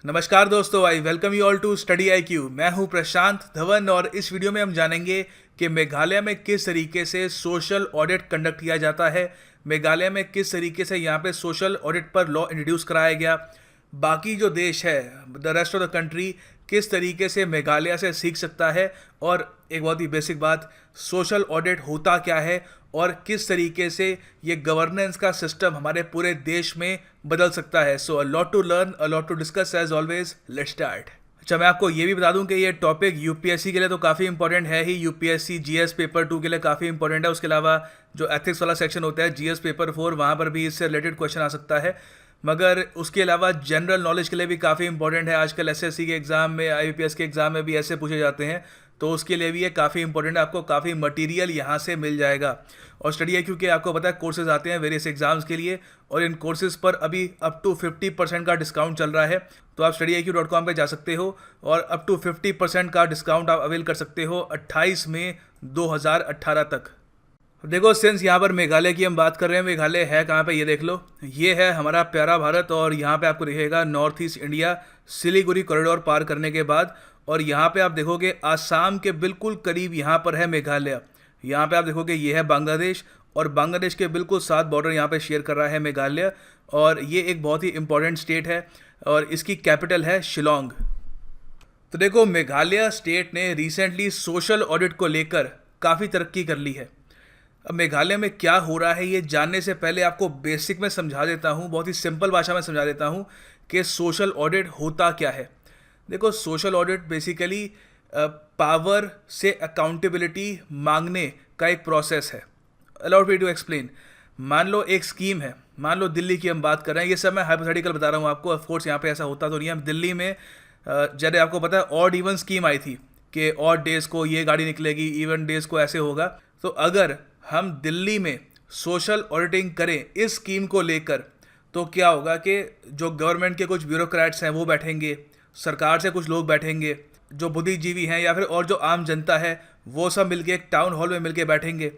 नमस्कार दोस्तों, I welcome you all to study IQ क्यू। मैं हूं प्रशांत धवन और इस वीडियो में हम जानेंगे कि मेघालय में किस तरीके से सोशल ऑडिट कंडक्ट किया जाता है। मेघालय में किस तरीके से यहाँ पे सोशल ऑडिट पर लॉ इंट्रोड्यूस कराया गया। बाकी जो देश है, the rest of the country, किस तरीके से मेघालय से सीख सकता है। और एक बहुत ही बेसिक बात, सोशल ऑडिट होता क्या है और किस तरीके से ये गवर्नेंस का सिस्टम हमारे पूरे देश में बदल सकता है। So a lot to learn, a lot to discuss as always. Let's start. अच्छा, मैं आपको ये भी बता दूं कि ये टॉपिक यूपीएससी के लिए तो काफ़ी इंपॉर्टेंट है ही। यूपीएससी जीएस पेपर 2 के लिए काफ़ी इंपॉर्टेंट है। उसके अलावा जो एथिक्स वाला सेक्शन होता है जीएस पेपर 4, वहाँ पर भी इससे रिलेटेड क्वेश्चन आ सकता है। मगर उसके अलावा जनरल नॉलेज के लिए भी काफ़ी इंपॉर्टेंट है। आजकल एसएससी के एग्ज़ाम में, आईबीपीएस के एग्ज़ाम में भी ऐसे पूछे जाते हैं, तो उसके लिए भी ये काफ़ी इंपॉर्टेंट है। आपको काफ़ी मटेरियल यहाँ से मिल जाएगा। और स्टडी है क्योंकि आपको पता है कोर्सेज आते हैं वेरियस एग्जाम्स के लिए, और इन कोर्सेज पर अभी अप टू 50% का डिस्काउंट चल रहा है। तो आप studyIQ.com पे जा सकते हो और अप टू 50% का डिस्काउंट आप अवेल कर सकते हो 28 मई 2018 तक। देखो, सिंस यहाँ पर मेघालय की हम बात कर रहे हैं, मेघालय है कहाँ पे ये देख लो। ये है हमारा प्यारा भारत और यहाँ पे आपको दिखेगा north east India, Siliguri corridor पार करने के बाद। और यहाँ पे आप देखोगे आसाम के बिल्कुल करीब यहाँ पर है मेघालय। यहाँ पे आप देखोगे ये है बांग्लादेश, और बांग्लादेश के बिल्कुल साथ बॉर्डर यहाँ पे शेयर कर रहा है मेघालय। और ये एक बहुत ही इंपॉर्टेंट स्टेट है और इसकी कैपिटल है शिलोंग। तो देखो, मेघालय स्टेट ने रिसेंटली सोशल ऑडिट को लेकर काफ़ी तरक्की कर ली है। अब मेघालय में क्या हो रहा है ये जानने से पहले आपको बेसिक में समझा देता हूँ, बहुत ही सिंपल भाषा में समझा देता हूँ कि सोशल ऑडिट होता क्या है। देखो, सोशल ऑडिट बेसिकली पावर से अकाउंटेबिलिटी मांगने का एक प्रोसेस है। Allow me to explain. मान लो एक स्कीम है, मान लो दिल्ली की हम बात कर रहे हैं, ये सब मैं हाइपोथेटिकल बता रहा हूँ आपको। ऑफ कोर्स यहाँ पे ऐसा होता तो नहीं है। दिल्ली में जैसे आपको पता है ऑड इवन स्कीम आई थी कि ऑड डेज को ये गाड़ी निकलेगी, इवन डेज को ऐसे होगा। तो अगर हम दिल्ली में सोशल ऑडिटिंग करें इस स्कीम को लेकर, तो क्या होगा कि जो गवर्नमेंट के कुछ ब्यूरोक्रेट्स हैं वो बैठेंगे, सरकार से कुछ लोग बैठेंगे, जो बुद्धिजीवी हैं या फिर और जो आम जनता है वो सब मिलके एक टाउन हॉल में मिलके बैठेंगे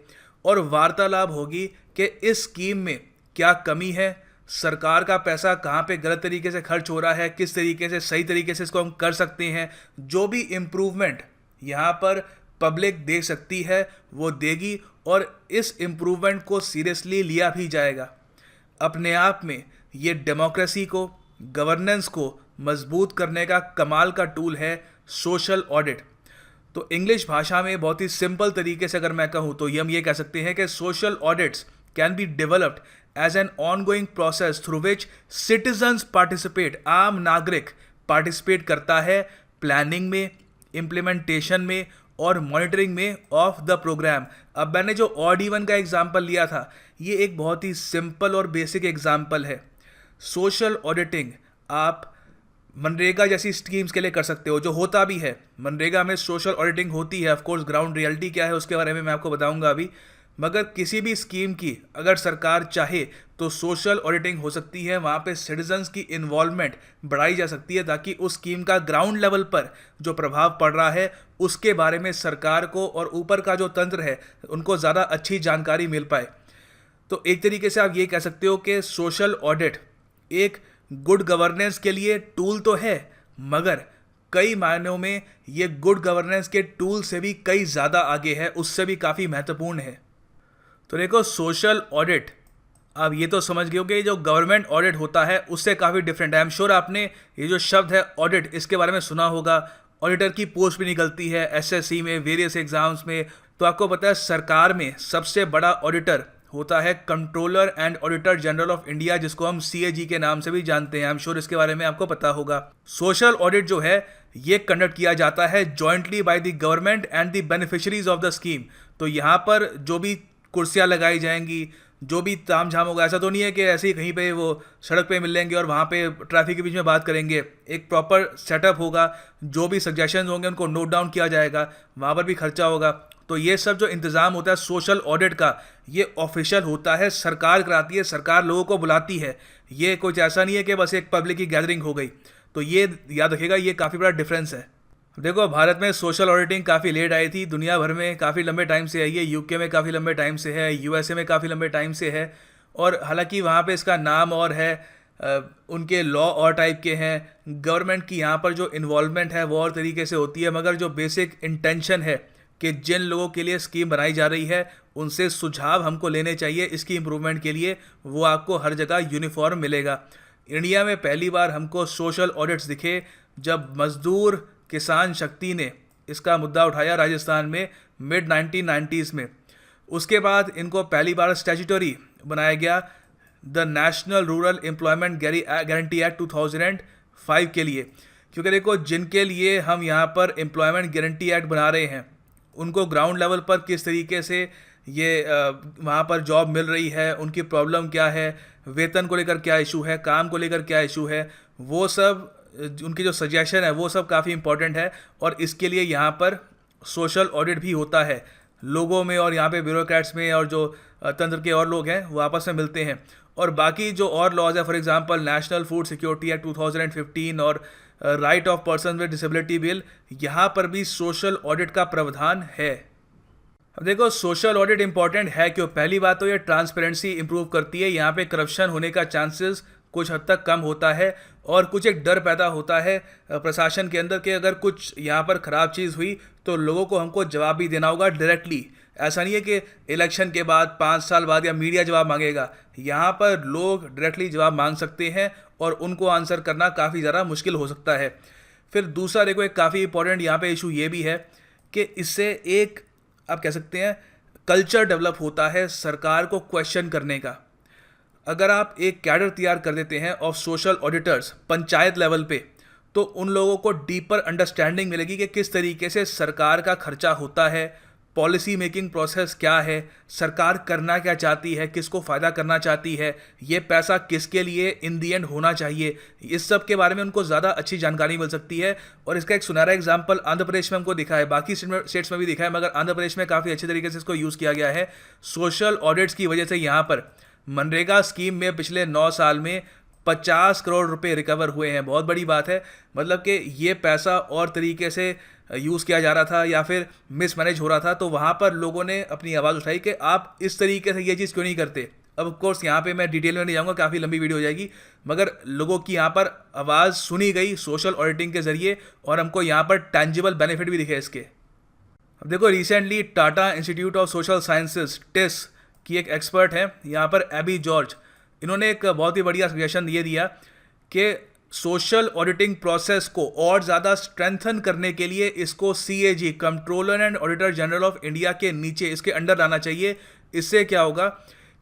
और वार्तालाप होगी कि इस स्कीम में क्या कमी है, सरकार का पैसा कहाँ पे गलत तरीके से खर्च हो रहा है, किस तरीके से सही तरीके से इसको हम कर सकते हैं। जो भी इम्प्रूवमेंट यहाँ पर पब्लिक दे सकती है वो देगी और इस इम्प्रूवमेंट को सीरियसली लिया भी जाएगा। अपने आप में ये डेमोक्रेसी को, गवर्नेंस को मजबूत करने का कमाल का टूल है सोशल ऑडिट। तो इंग्लिश भाषा में बहुत ही सिंपल तरीके से अगर मैं कहूँ तो हम ये कह सकते हैं कि social audits can be developed as an ongoing process through which citizens participate. आम नागरिक पार्टिसिपेट करता है प्लानिंग में, इम्प्लीमेंटेशन में और मॉनिटरिंग में ऑफ द प्रोग्राम। अब मैंने जो ऑड इवन का एग्जाम्पल लिया था, ये एक बहुत ही सिंपल और बेसिक एग्जाम्पल है। सोशल ऑडिटिंग आप मनरेगा जैसी स्कीम्स के लिए कर सकते हो, जो होता भी है। मनरेगा में सोशल ऑडिटिंग होती है। ऑफ कोर्स ग्राउंड रियलिटी क्या है उसके बारे में मैं आपको बताऊंगा अभी। मगर किसी भी स्कीम की अगर सरकार चाहे तो सोशल ऑडिटिंग हो सकती है। वहाँ पे सिटीजन्स की इन्वॉल्वमेंट बढ़ाई जा सकती है ताकि उस स्कीम का ग्राउंड लेवल पर जो प्रभाव पड़ रहा है उसके बारे में सरकार को और ऊपर का जो तंत्र है उनको ज़्यादा अच्छी जानकारी मिल पाए। तो एक तरीके से आप ये कह सकते हो कि सोशल ऑडिट एक गुड गवर्नेंस के लिए टूल तो है, मगर कई मायनों में ये गुड गवर्नेंस के टूल से भी कई ज़्यादा आगे है, उससे भी काफ़ी महत्वपूर्ण है। तो देखो, सोशल ऑडिट आप ये तो समझ गए हो कि जो गवर्नमेंट ऑडिट होता है उससे काफ़ी डिफरेंट है। आई एम श्योर आपने ये जो शब्द है ऑडिट, इसके बारे में सुना होगा। ऑडिटर की पोस्ट भी निकलती है एसएससी में, वेरियस एग्जाम्स में। तो आपको पता है सरकार में सबसे बड़ा ऑडिटर होता है controller and auditor general of India, जिसको हम सीएजी के नाम से भी जानते हैं। आई एम श्योर इसके बारे में आपको पता होगा। सोशल ऑडिट जो है ये कंडक्ट किया जाता है jointly by the government and the beneficiaries of the scheme. तो यहाँ पर जो भी कुर्सियाँ लगाई जाएंगी, जो भी ताम झाम होगा, ऐसा तो नहीं है कि ऐसे ही कहीं पे वो सड़क पे मिल लेंगे और वहाँ पे ट्रैफिक के बीच में बात करेंगे। एक प्रॉपर सेटअप होगा, जो भी सजेशंस होंगे उनको नोट डाउन किया जाएगा, वहाँ पर भी खर्चा होगा। तो ये सब जो इंतज़ाम होता है सोशल ऑडिट का, ये ऑफिशियल होता है, सरकार कराती है, सरकार लोगों को बुलाती है। ये कुछ ऐसा नहीं है कि बस एक पब्लिक की गैदरिंग हो गई। तो ये याद रखिएगा, ये काफ़ी बड़ा डिफरेंस है। देखो, भारत में सोशल ऑडिटिंग काफ़ी लेट आई थी, दुनिया भर में काफ़ी लंबे टाइम से आई है। यूके में काफ़ी लंबे टाइम से है, यूएसए में काफ़ी लंबे टाइम से है। और हालांकि वहाँ पे इसका नाम और है, उनके लॉ और टाइप के हैं, गवर्नमेंट की यहाँ पर जो इन्वॉल्वमेंट है वो और तरीके से होती है, मगर जो बेसिक इंटेंशन है कि जिन लोगों के लिए स्कीम बनाई जा रही है उनसे सुझाव हमको लेने चाहिए इसकी इम्प्रूवमेंट के लिए, वो आपको हर जगह यूनिफॉर्म मिलेगा। इंडिया में पहली बार हमको सोशल ऑडिट्स दिखे जब मजदूर किसान शक्ति ने इसका मुद्दा उठाया राजस्थान में मिड 1990s में। उसके बाद इनको पहली बार स्टैट्यूटरी बनाया गया the national rural employment guarantee act 2005 के लिए, क्योंकि देखो जिनके लिए हम यहाँ पर एम्प्लॉयमेंट गारंटी एक्ट बना रहे हैं उनको ग्राउंड लेवल पर किस तरीके से ये वहाँ पर जॉब मिल रही है, उनकी प्रॉब्लम क्या है, वेतन को लेकर क्या इशू है, काम को लेकर क्या इशू है, वो सब उनकी जो सजेशन है वो सब काफ़ी इंपॉर्टेंट है। और इसके लिए यहाँ पर सोशल ऑडिट भी होता है लोगों में, और यहाँ पे ब्यूरोक्रेट्स में और जो तंत्र के और लोग हैं वो आपस में मिलते हैं। और बाकी जो और लॉज है, for example national food security act 2015 और right of person with disability bill, यहाँ पर भी सोशल ऑडिट का प्रावधान है। अब देखो सोशल ऑडिट इंपॉर्टेंट है क्यों? पहली बात तो ये ट्रांसपेरेंसी इंप्रूव करती है, यहाँ पे करप्शन होने का चांसेस कुछ हद तक कम होता है, और कुछ एक डर पैदा होता है प्रशासन के अंदर कि अगर कुछ यहाँ पर ख़राब चीज़ हुई तो लोगों को हमको जवाब भी देना होगा डायरेक्टली। ऐसा नहीं है कि इलेक्शन के बाद 5 साल बाद या मीडिया जवाब मांगेगा, यहाँ पर लोग डायरेक्टली जवाब मांग सकते हैं और उनको आंसर करना काफ़ी ज़्यादा मुश्किल हो सकता है। फिर दूसरा देखो एक काफ़ी इंपॉर्टेंट यहाँ पे इशू ये भी है कि इससे एक आप कह सकते हैं कल्चर डेवलप होता है सरकार को क्वेश्चन करने का। अगर आप एक कैडर तैयार कर देते हैं of social auditors panchayat level पे, तो उन लोगों को डीपर अंडरस्टैंडिंग मिलेगी कि किस तरीके से सरकार का खर्चा होता है, पॉलिसी मेकिंग प्रोसेस क्या है, सरकार करना क्या चाहती है, किसको फ़ायदा करना चाहती है, ये पैसा किसके लिए इन दी एंड होना चाहिए, इस सब के बारे में उनको ज़्यादा अच्छी जानकारी मिल सकती है। और इसका एक सुनहरा एग्जांपल आंध्र प्रदेश में हमको दिखा है, बाकी स्टेट्स में भी दिखा है, मगर आंध्र प्रदेश में काफ़ी अच्छे तरीके से इसको यूज़ किया गया है। सोशल ऑडिट्स की वजह से यहाँ पर मनरेगा स्कीम में पिछले 9 साल में 50 करोड़ रुपए रिकवर हुए हैं। बहुत बड़ी बात है, मतलब कि ये पैसा और तरीके से यूज़ किया जा रहा था या फिर मिसमैनेज हो रहा था, तो वहाँ पर लोगों ने अपनी आवाज़ उठाई कि आप इस तरीके से ये चीज़ क्यों नहीं करते। अब ऑफ कोर्स यहाँ पे मैं डिटेल में नहीं जाऊँगा, काफ़ी लंबी वीडियो हो जाएगी, मगर लोगों की यहाँ पर आवाज़ सुनी गई सोशल ऑडिटिंग के ज़रिए, और हमको यहाँ पर टैंजिबल बेनिफिट भी दिखे इसके। अब देखो recently Tata institute of social sciences TISS की एक एक्सपर्ट है यहाँ पर एबी जॉर्ज, इन्होंने एक बहुत ही बढ़िया सजेशन ये दिया कि सोशल ऑडिटिंग प्रोसेस को और ज़्यादा स्ट्रेंथन करने के लिए इसको CAG controller and auditor general of India के नीचे इसके अंडर लाना चाहिए। इससे क्या होगा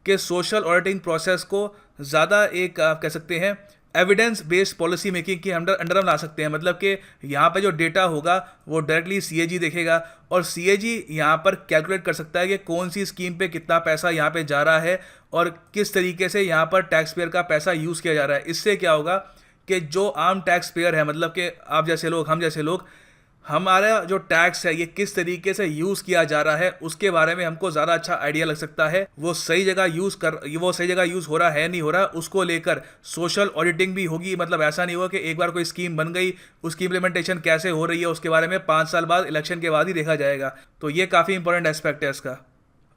कि सोशल ऑडिटिंग प्रोसेस को ज़्यादा एक आप कह सकते हैं एविडेंस बेस्ड पॉलिसी मेकिंग के अंडर हम ला सकते हैं। मतलब कि यहाँ पे जो डेटा होगा वो डायरेक्टली CAG देखेगा, और CAG यहाँ पर कैलकुलेट कर सकता है कि कौन सी स्कीम पे कितना पैसा यहाँ पे जा रहा है और किस तरीके से यहाँ पर टैक्स पेयर का पैसा यूज़ किया जा रहा है। इससे क्या होगा कि जो आम टैक्स पेयर है, मतलब कि आप जैसे लोग, हम जैसे लोग, हमारा जो टैक्स है ये किस तरीके से यूज़ किया जा रहा है उसके बारे में हमको ज़्यादा अच्छा आइडिया लग सकता है। वो सही जगह यूज़ हो रहा है नहीं हो रहा, उसको लेकर सोशल ऑडिटिंग भी होगी। मतलब ऐसा नहीं होगा कि एक बार कोई स्कीम बन गई, उसकी इम्प्लीमेंटेशन कैसे हो रही है उसके बारे में 5 साल बाद इलेक्शन के बाद ही देखा जाएगा। तो ये काफ़ी इंपॉर्टेंट एस्पेक्ट है इसका।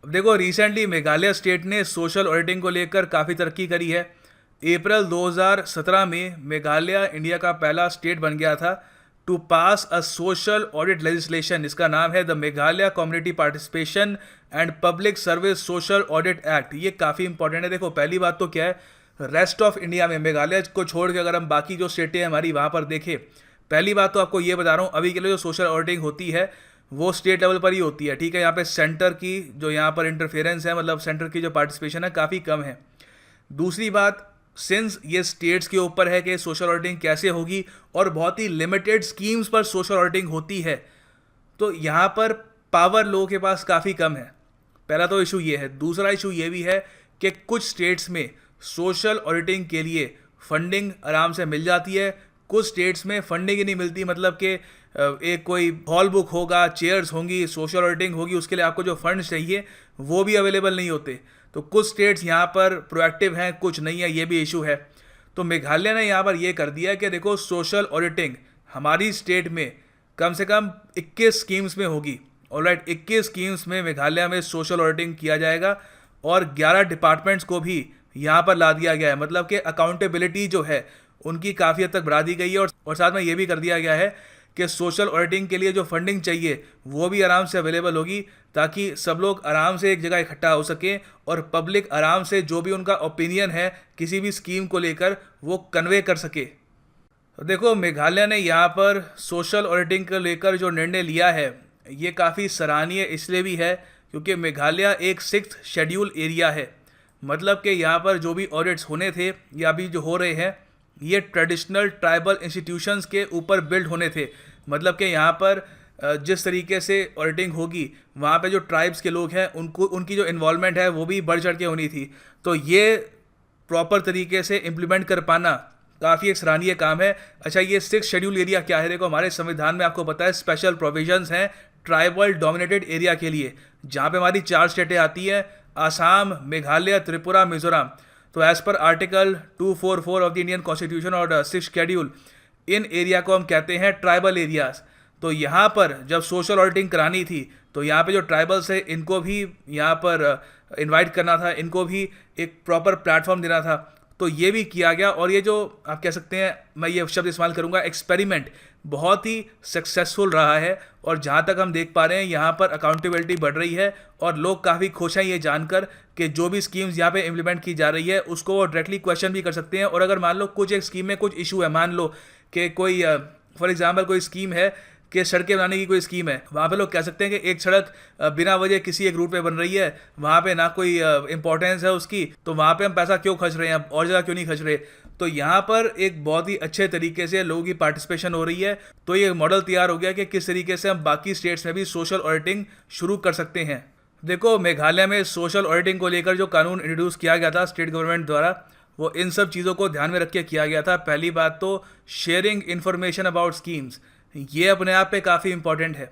अब देखो रिसेंटली मेघालय स्टेट ने सोशल ऑडिटिंग को लेकर काफ़ी तरक्की करी है। अप्रैल 2017 में मेघालय इंडिया का पहला स्टेट बन गया था to pass a social audit legislation. इसका नाम है the Meghalaya community participation and public service social audit act. ये काफ़ी इंपॉर्टेंट है। देखो पहली बात तो क्या है, रेस्ट ऑफ इंडिया में मेघालय को छोड़ के अगर हम बाकी जो स्टेटें हैं हमारी वहाँ पर देखें, पहली बात तो आपको ये बता रहा हूँ, अभी के लिए जो सोशल ऑडिटिंग होती है वो स्टेट लेवल पर ही होती है। ठीक है, यहाँ पे सेंटर की जो यहाँ पर इंटरफेरेंस है, मतलब सेंटर की जो पार्टिसिपेशन है काफ़ी कम है। दूसरी बात, सिंस ये स्टेट्स के ऊपर है कि सोशल ऑडिटिंग कैसे होगी और बहुत ही लिमिटेड स्कीम्स पर सोशल ऑडिटिंग होती है, तो यहाँ पर पावर लोगों के पास काफ़ी कम है। पहला तो इशू ये है। दूसरा इशू ये भी है कि कुछ स्टेट्स में सोशल ऑडिटिंग के लिए फंडिंग आराम से मिल जाती है, कुछ स्टेट्स में फंडिंग ही नहीं मिलती। मतलब कि एक कोई हॉल बुक होगा, चेयर्स होंगी, सोशल ऑडिटिंग होगी, उसके लिए आपको जो फंड चाहिए वो भी अवेलेबल नहीं होते। तो कुछ स्टेट्स यहाँ पर प्रोएक्टिव हैं, कुछ नहीं है, ये भी इशू है। तो मेघालय ने यहाँ पर ये कर दिया कि देखो सोशल ऑडिटिंग हमारी स्टेट में कम से कम 21 स्कीम्स में होगी। ऑलराइट, 21 स्कीम्स में मेघालय में सोशल ऑडिटिंग किया जाएगा और 11 डिपार्टमेंट्स को भी यहाँ पर ला दिया गया है। मतलब कि अकाउंटेबिलिटी जो है उनकी काफ़ी हद तक बढ़ा दी गई है, और साथ में ये भी कर दिया गया है कि सोशल ऑडिटिंग के लिए जो फंडिंग चाहिए वो भी आराम से अवेलेबल होगी, ताकि सब लोग आराम से एक जगह इकट्ठा हो सकें और पब्लिक आराम से जो भी उनका ओपिनियन है किसी भी स्कीम को लेकर वो कन्वे कर सके। तो देखो, मेघालय ने यहाँ पर सोशल ऑडिटिंग को लेकर जो निर्णय लिया है ये काफ़ी सराहनीय इसलिए भी है क्योंकि मेघालय एक 6th शेड्यूल एरिया है। मतलब कि यहाँ पर जो भी ऑडिट्स होने थे या अभी जो हो रहे हैं ये ट्रेडिशनल ट्राइबल इंस्टीट्यूशंस के ऊपर बिल्ड होने थे। मतलब कि यहाँ पर जिस तरीके से ऑडिटिंग होगी वहाँ पे जो ट्राइब्स के लोग हैं उनको उनकी जो इन्वॉल्वमेंट है वो भी बढ़ चढ़ के होनी थी। तो ये प्रॉपर तरीके से इम्प्लीमेंट कर पाना काफ़ी एक सराहनीय काम है। अच्छा, ये 6th शेड्यूल एरिया क्या है? देखो, हमारे संविधान में आपको पता है स्पेशल प्रोविजंस हैं ट्राइबल डोमिनेटेड एरिया के लिए, जहाँ पे हमारी 4 स्टेटें आती हैं, आसाम, मेघालय, त्रिपुरा, मिजोरम। तो as per article 244 of the Indian constitution और 6th शेड्यूल इन एरिया को हम कहते हैं ट्राइबल एरियाज। तो यहाँ पर जब सोशल ऑडिटिंग करानी थी तो यहाँ पे जो ट्राइबल्स है इनको भी यहाँ पर इनवाइट करना था, इनको भी एक प्रॉपर प्लेटफॉर्म देना था। तो ये भी किया गया, और ये जो आप कह सकते हैं, मैं ये शब्द इस्तेमाल करूँगा, एक्सपेरिमेंट बहुत ही सक्सेसफुल रहा है। और जहाँ तक हम देख पा रहे हैं यहाँ पर अकाउंटेबिलिटी बढ़ रही है और लोग काफ़ी खुश हैं ये जानकर कि जो भी स्कीम्स यहाँ पे इम्प्लीमेंट की जा रही है उसको वो डायरेक्टली क्वेश्चन भी कर सकते हैं। और अगर मान लो कुछ एक स्कीम में कुछ इशू है, मान लो कि कोई फॉर एग्जांपल कोई स्कीम है कि सड़कें बनाने की कोई स्कीम है, वहाँ पे लोग कह सकते हैं कि एक सड़क बिना वजह किसी एक रूट पे बन रही है, वहाँ पे ना कोई इंपॉर्टेंस है उसकी, तो वहाँ पे हम पैसा क्यों खर्च रहे हैं, और जगह क्यों नहीं खर्च रहे। तो यहाँ पर एक बहुत ही अच्छे तरीके से लोगों की पार्टिसिपेशन हो रही है। तो ये मॉडल तैयार हो गया कि किस तरीके से हम बाकी स्टेट्स में भी सोशल ऑडिटिंग शुरू कर सकते हैं। देखो, मेघालय में सोशल ऑडिटिंग को लेकर जो कानून इंट्रोड्यूस किया गया था स्टेट गवर्नमेंट द्वारा, वो इन सब चीज़ों को ध्यान में रख के किया गया था। पहली बात तो शेयरिंग इन्फॉर्मेशन अबाउट स्कीम्स, ये अपने आप पे काफ़ी इंपॉर्टेंट है।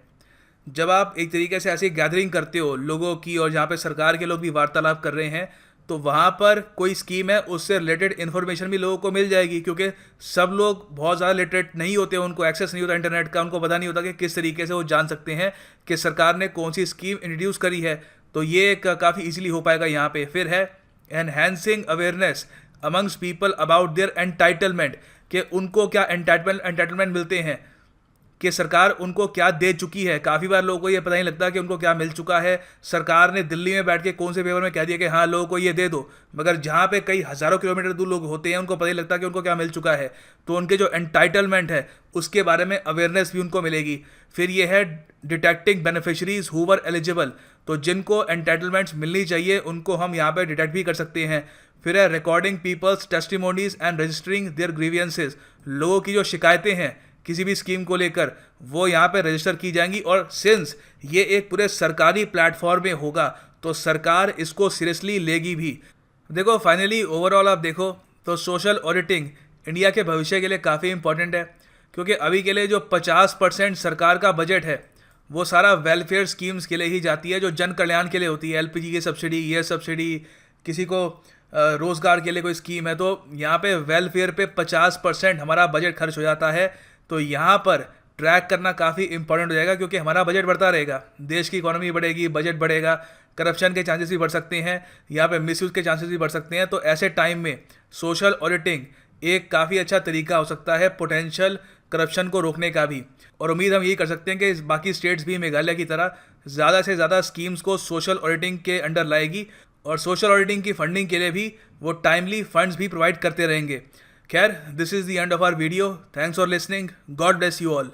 जब आप एक तरीके से ऐसी गैदरिंग करते हो लोगों की और जहाँ पे सरकार के लोग भी वार्तालाप कर रहे हैं, तो वहाँ पर कोई स्कीम है उससे रिलेटेड इन्फॉर्मेशन भी लोगों को मिल जाएगी, क्योंकि सब लोग बहुत ज़्यादा लिटरेट नहीं होते, उनको एक्सेस नहीं होता इंटरनेट का, उनको पता नहीं होता कि किस तरीके से वो जान सकते हैं कि सरकार ने कौन सी स्कीम इंट्रोड्यूस करी है। तो ये काफ़ी ईजिली हो पाएगा यहाँ पे। फिर है enhancing awareness amongst people about their entitlement, कि उनको क्या एंटाइटलमेंट मिलते हैं, कि सरकार उनको क्या दे चुकी है। काफ़ी बार लोगों को ये पता नहीं लगता कि उनको क्या मिल चुका है। सरकार ने दिल्ली में बैठ के कौन से पेपर में कह दिया कि हाँ लोगों को ये दे दो, मगर जहाँ पे कई हज़ारों किलोमीटर दूर लोग होते हैं उनको पता नहीं लगता कि उनको क्या मिल चुका है। तो उनके जो एंटाइटलमेंट है उसके बारे में अवेयरनेस भी उनको मिलेगी। फिर ये है detecting beneficiaries who were eligible, तो जिनको एंटाइटलमेंट्स मिलनी चाहिए उनको हम यहाँ पर डिटेक्ट भी कर सकते हैं। फिर है recording people's testimonies and registering their grievances, लोगों की जो शिकायतें हैं किसी भी स्कीम को लेकर वो यहाँ पे रजिस्टर की जाएंगी। और सिंस ये एक पूरे सरकारी प्लेटफॉर्म में होगा तो सरकार इसको सीरियसली लेगी भी। देखो, फाइनली ओवरऑल आप देखो तो सोशल ऑडिटिंग इंडिया के भविष्य के लिए काफ़ी इंपॉर्टेंट है, क्योंकि अभी के लिए जो 50% सरकार का बजट है वो सारा वेलफेयर स्कीम्स के लिए ही जाती है, जो जन कल्याण के लिए होती है। LPG की सब्सिडी, ये सब्सिडी, किसी को रोज़गार के लिए कोई स्कीम है, तो यहाँ पे वेलफेयर पे 50% हमारा बजट खर्च हो जाता है। तो यहाँ पर ट्रैक करना काफ़ी इंपॉर्टेंट हो जाएगा, क्योंकि हमारा बजट बढ़ता रहेगा, देश की इकोनॉमी बढ़ेगी, बजट बढ़ेगा, करप्शन के चांसेस भी बढ़ सकते हैं, यहाँ पे मिसयूज़ के चांसेस भी बढ़ सकते हैं। तो ऐसे टाइम में सोशल ऑडिटिंग एक काफ़ी अच्छा तरीका हो सकता है पोटेंशियल करप्शन को रोकने का भी। और उम्मीद हम यही कर सकते हैं कि बाकी स्टेट्स भी मेघालय की तरह ज़्यादा से ज़्यादा स्कीम्स को सोशल ऑडिटिंग के अंडर लाएगी, और सोशल ऑडिटिंग की फंडिंग के लिए भी वो टाइमली फंड्स भी प्रोवाइड करते रहेंगे। खैर, this is the end of our video. Thanks for listening. God bless you all.